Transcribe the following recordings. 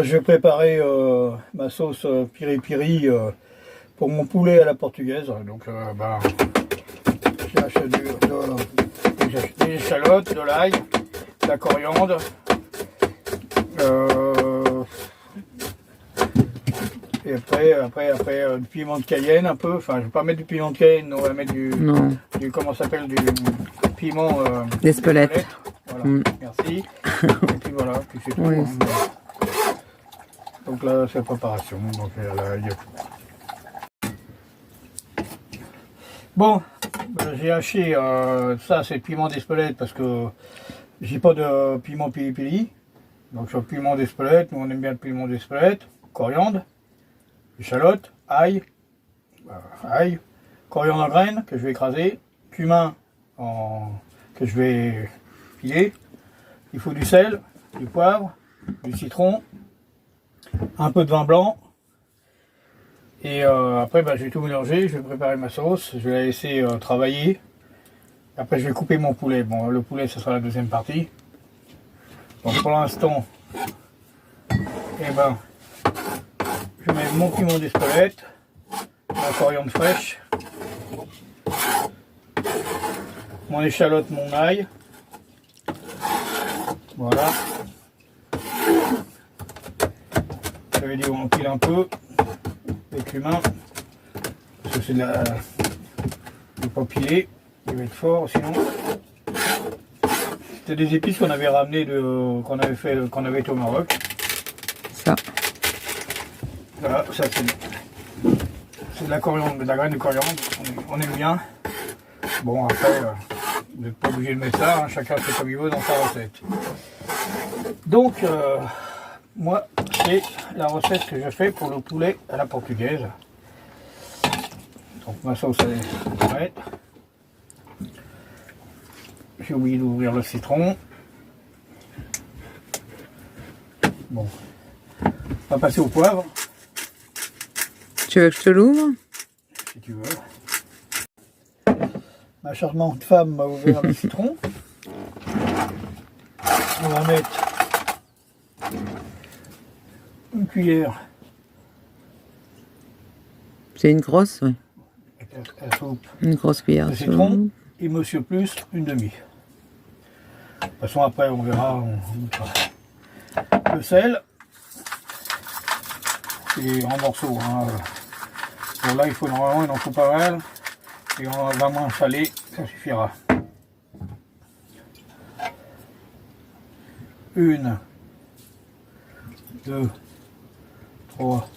je vais préparer ma sauce piri-piri pour mon poulet à la portugaise. Donc, j'ai acheté des échalotes, de l'ail, de la coriandre. Et après du piment de Cayenne un peu. Enfin, je vais pas mettre du piment de Cayenne, on va mettre du comment ça s'appelle, du piment d'Espelette. Voilà, merci. Et puis voilà, puis c'est tout. Oui. Hein. Donc là, c'est la préparation. Donc là, il y a tout. Bon, j'ai acheté ça, c'est le piment d'Espelette parce que j'ai pas de piment pili-pili. Donc sur le piment d'Espelette, nous on aime bien le piment d'Espelette, coriandre, échalote, ail, coriandre en graines que je vais écraser, cumin que je vais filer. Il faut du sel, du poivre, du citron, un peu de vin blanc. Et après, je vais tout mélanger, je vais préparer ma sauce, je vais la laisser travailler. Après, je vais couper mon poulet. Bon, le poulet, ce sera la deuxième partie. Donc pour l'instant, je mets mon piment d'Espelette, ma coriandre fraîche, mon échalote, mon ail. Voilà. J'avais dit on empile un peu le cumin, parce que c'est de la... Il ne faut pas piler, il va être fort sinon. C'était des épices qu'on avait ramenées qu'on avait été au Maroc. Ça. Voilà, ça c'est de la coriandre, de la graine de coriandre, on aime bien. Bon après, vous n'êtes pas obligé de mettre ça, hein, chacun fait comme il veut dans sa recette. Donc, moi, c'est la recette que je fais pour le poulet à la portugaise. Donc ma sauce est prête. J'ai oublié d'ouvrir le citron. Bon, on va passer au poivre. Tu veux que je te l'ouvre? Si tu veux. Ma charmante femme m'a ouvert le citron. On va mettre une cuillère. C'est une grosse, oui. À soupe. Une grosse cuillère Le de citron et monsieur plus une demi. De toute façon après on verra. Le sel. Et en morceaux. Hein. Bon, là il faut normalement il en faut pas mal. Et on va moins saler, ça suffira. Une, 2, 3,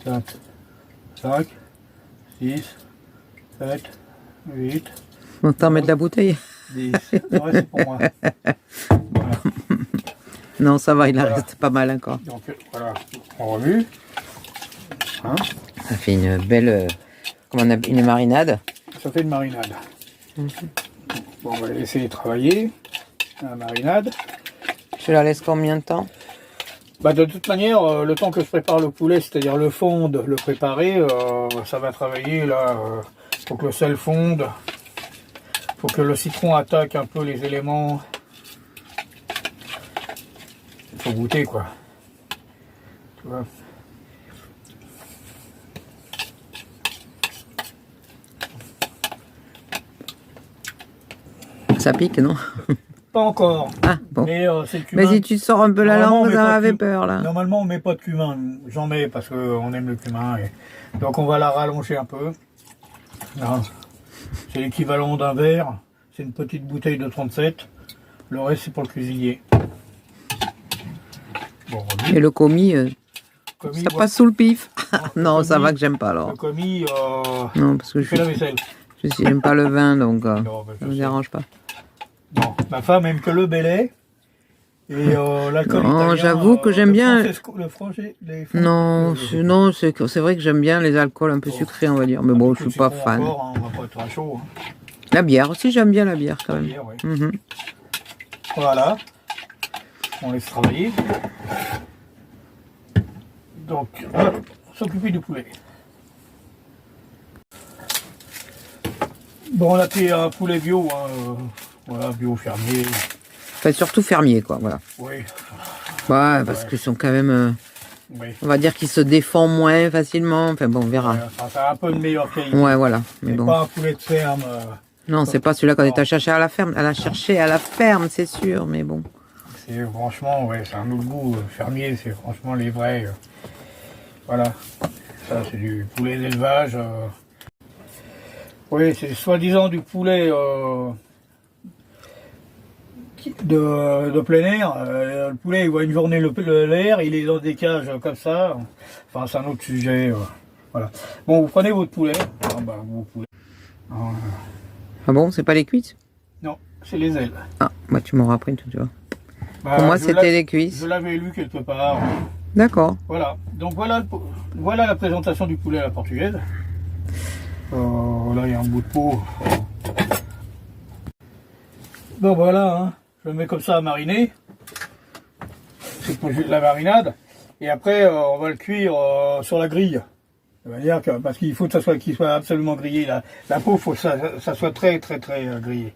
4, 5, 6, 7, 8. On t'en met de la bouteille? 10. Le reste, c'est pour moi. Voilà. Non, ça va, il en Voilà. reste pas mal encore. Donc voilà, on remue. Hein? Ça fait une belle, comment on appelle, une marinade. Ça fait une marinade. Bon, on va la laisser travailler, la marinade. Tu la laisses combien de temps? De toute manière, le temps que je prépare le poulet, c'est-à-dire le fondre, le préparer, ça va travailler là. Faut que le sel fonde, faut que le citron attaque un peu les éléments. Il faut goûter quoi. Tu vois. Ça pique, non? Pas encore. Ah, bon. Mais c'est le cumin. Vas-y, tu sors un peu la Normalement, langue, j'en avais peur, là. Normalement, on met pas de cumin. J'en mets parce qu'on aime le cumin. Donc, on va la rallonger un peu. C'est l'équivalent d'un verre. C'est une petite bouteille de 37. Le reste, c'est pour le cuisinier. Bon, Et le commis, commis, ça passe sous le pif. Non, le ça commis, va que j'aime pas, alors. Le commis, Non, parce que fait la vaisselle. j'aime pas le vin, donc Non, ça me dérange pas. Bon, ma femme aime que le Belay. Et l'alcool Non, italien, j'avoue que j'aime bien. Non, non, c'est vrai que j'aime bien les alcools un peu sucrés, on va dire. Mais bon, je suis pas fan. Encore, hein, on va pas être à chaud. Hein. La bière aussi, j'aime bien la bière quand même. Bière, ouais. Mhm. Voilà. On laisse travailler. Donc, on va s'occuper du poulet. Bon, on a fait un poulet bio, hein, voilà, bio fermier. Enfin, surtout fermier, quoi, voilà. Oui. Ouais, parce qu'ils sont quand même... Oui. on va dire qu'ils se défendent moins facilement. Enfin bon, on verra. Enfin, ça a un peu de meilleure qualité. Ouais, voilà. Mais C'est bon. pas un poulet de ferme. Non, c'est pas celui-là qu'on est à chercher à la ferme. À la chercher à la ferme, c'est sûr. Mais bon. C'est franchement, ouais, c'est un autre goût. Fermier, c'est franchement les vrais. Voilà. Ça, c'est du poulet d'élevage. Oui, c'est soi-disant du poulet de plein air. Le poulet, il voit une journée l'air, il est dans des cages comme ça. Enfin, c'est un autre sujet. Voilà. Bon, vous prenez votre poulet. Ah, bah, vos poulets. Ah bon, c'est pas les cuisses? Non, c'est les ailes. Ah, bah tu m'auras appris tout, tu vois. Bah, Pour moi, c'était les cuisses. Je l'avais lu quelque part. D'accord. Voilà. Donc voilà la présentation du poulet à la portugaise. Là, il y a un bout de peau. Bon, voilà. Hein. Je le mets comme ça à mariner. C'est pour la marinade. Et après, on va le cuire sur la grille. De manière que, parce qu'il faut que qu'il soit absolument grillé. La peau, il faut que ça soit très grillé.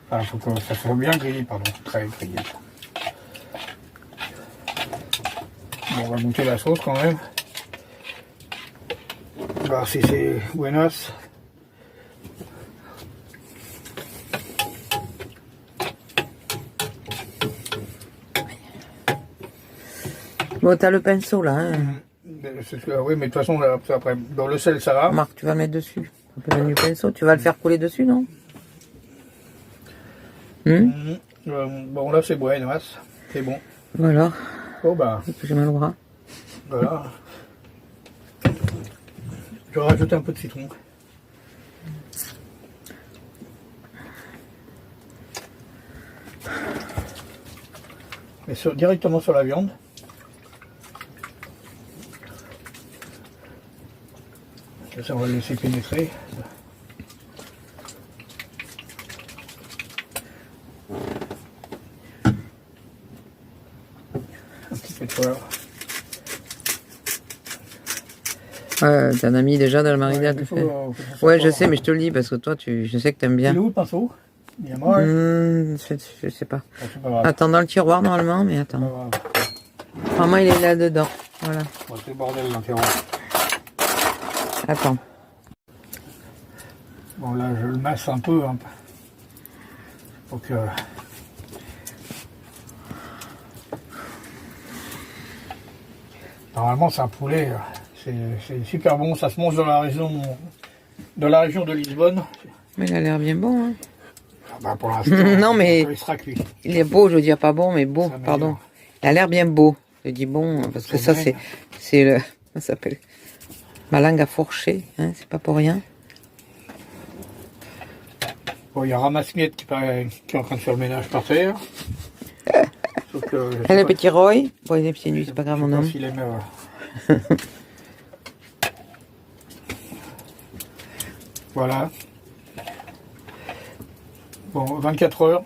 Enfin, il faut que ça soit bien grillé, pardon. Très grillé. Bon, on va goûter la sauce quand même. Voir si c'est buenos. Bon, t'as le pinceau là. Hein. Oui, mais de toute façon, après, dans le sel, ça va. Marc, tu vas le mettre dessus. Un peu du pinceau. Tu vas le faire couler dessus, non? Bon, là, c'est buenos. C'est bon. Voilà. Oh, bah. J'ai mal au bras. Voilà. Je vais rajouter un peu de citron. Mais directement sur la viande. Ça, on va le laisser pénétrer. Un petit peu de poivre. T'en as mis déjà dans le marinade. Ouais, je sais, mais je te le dis parce que toi, je sais que t'aimes bien. Il est où le pinceau? Il est mort. Je sais pas. Pas Attends, dans le tiroir normalement, mais attends. Vraiment, il est là-dedans. Voilà. Bon, c'est le bordel dans le tiroir. Attends. Bon, là, je le masse un peu. Hein. Faut que... Normalement, c'est un poulet. C'est super bon. Ça se mange dans la région de Lisbonne. Mais il a l'air bien bon. Hein. Ah bah, pour l'instant, non, mais il sera cuit. Il est beau, je veux dire pas bon, mais beau, pardon. Il a l'air bien beau. Je dis bon, parce que ça, c'est le... Ça s'appelle... Ma langue à fourcher, hein, c'est pas pour rien. Bon, il y a Ramasse-Miettes qui est en train de faire le ménage par terre. Et le petit Roy, bon, il est pieds nus, c'est pas grave, mon homme. Voilà. Bon, 24 heures.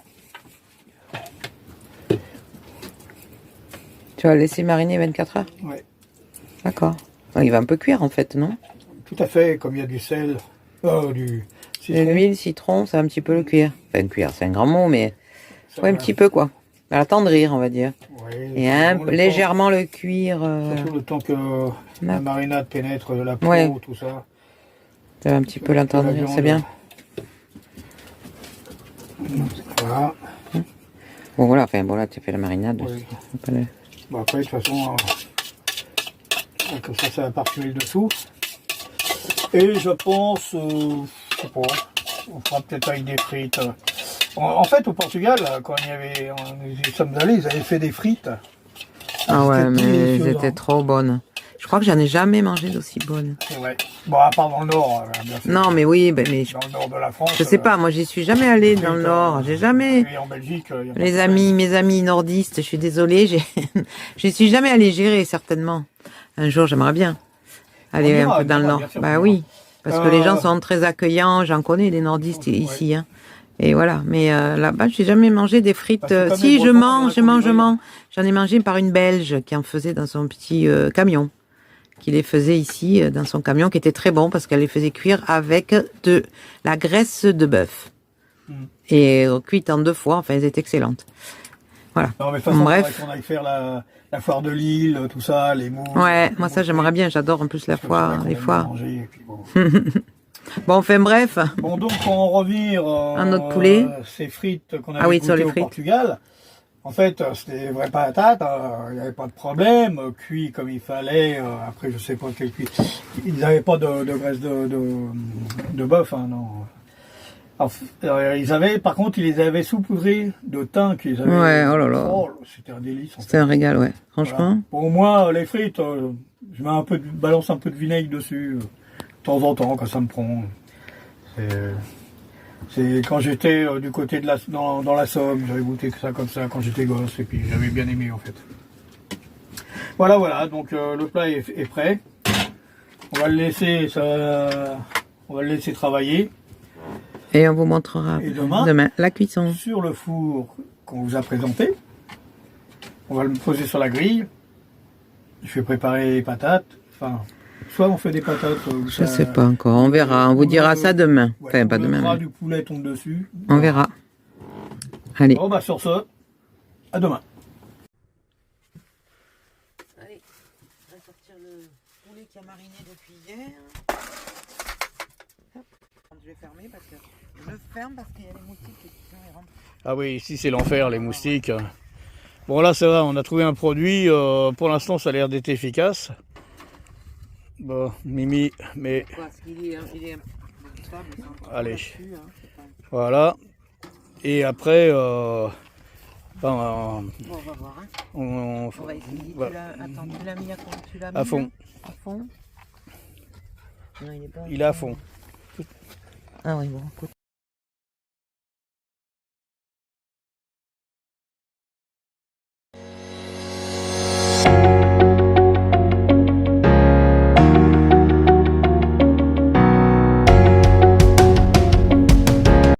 Tu vas le laisser mariner 24 heures? Ouais. D'accord. Il va un peu cuire en fait, non? Tout à fait, comme il y a du sel, du citron. L'huile, citron, ça va un petit peu le cuire. Enfin, cuire, c'est un grand mot, mais ça ouais, un petit peu quoi. Attendrir, on va dire. Ouais, et légèrement le cuire. Surtout le temps que la marinade pénètre la peau, ouais. Tout ça. Ça va un petit peu l'attendrir, c'est bien. Voilà. Bon voilà, enfin bon là tu fais la marinade. Oui. Bon après de toute façon, comme ça va parfumer le dessous. Et je pense, je sais pas, on fera peut-être avec des frites. En fait au Portugal, quand nous y sommes allés, ils avaient fait des frites. Ah ouais, mais elles étaient trop bonnes. Je crois que j'en ai jamais mangé d'aussi bonnes. Ouais. Bon, à part dans le nord, bien sûr. Non, mais oui, mais dans le nord de la France. Je sais pas, moi j'y suis jamais allée dans le nord. J'ai jamais. En Belgique, mes amis nordistes, je suis désolée, j'y suis jamais allée gérer certainement. Un jour, j'aimerais bien aller un peu dans le nord. Bah oui, parce que les gens sont très accueillants. J'en connais des nordistes ici, hein. Et voilà, mais là-bas, je n'ai jamais mangé des frites. Si, je mange. J'en ai mangé par une Belge qui en faisait dans son petit camion. Qui les faisait ici dans son camion, qui était très bon parce qu'elle les faisait cuire avec de la graisse de bœuf. Et cuite en 2 fois, enfin, elles étaient excellentes. Voilà. Non, mais de toute façon, Bref. on aille faire la foire de Lille, tout ça, les mots. Ouais, moi ça j'aimerais bien, j'adore en plus la foire, les foires. Manger, puis bon. Bon, enfin bref. Bon, donc, pour en revenir à notre poulet. Ces frites qu'on avait sur les goûtées au frites. Portugal, en fait, c'était des vraies patates, il n'y avait pas de problème, cuit comme il fallait, après, je sais pas quel cuit. Ils n'avaient pas de graisse de bœuf, hein, non. Alors, par contre, ils les avaient saupoudrés de thym qu'ils avaient. Ouais, oh là là. Oh, c'était un délice. C'était un régal, ouais. Franchement. Voilà. Pour moi, les frites, je mets balance un peu de vinaigre dessus, de temps en temps, quand ça me prend. C'est quand j'étais du côté de dans la Somme, j'avais goûté que ça comme ça quand j'étais gosse, et puis j'avais bien aimé en fait. Voilà, donc le plat est prêt. On va le laisser travailler. Et on vous montrera Et demain la cuisson. Sur le four qu'on vous a présenté, on va le poser sur la grille. Je vais préparer les patates. Enfin, soit on fait des patates. Je sais pas encore, on verra. On vous dira ça demain. Ouais, Enfin, pas demain. Mais... du poulet tombe dessus. On verra. Allez. Bon, bah sur ce, à demain. Allez, on va sortir le poulet qui a mariné depuis hier. Hop. Je vais fermer parce que je ferme parce qu'il y a les moustiques qui rentrent. Ah oui, ici c'est l'enfer, les moustiques. Bon là ça va, on a trouvé un produit, pour l'instant ça a l'air d'être efficace. Bon, Mimi, mais... Allez, voilà. Et après, on va voir. Hein. On va essayer. Attends, tu l'as mis à fond. À fond. Non, il est pas. Il est à fond. Ah oui, bon, écoute.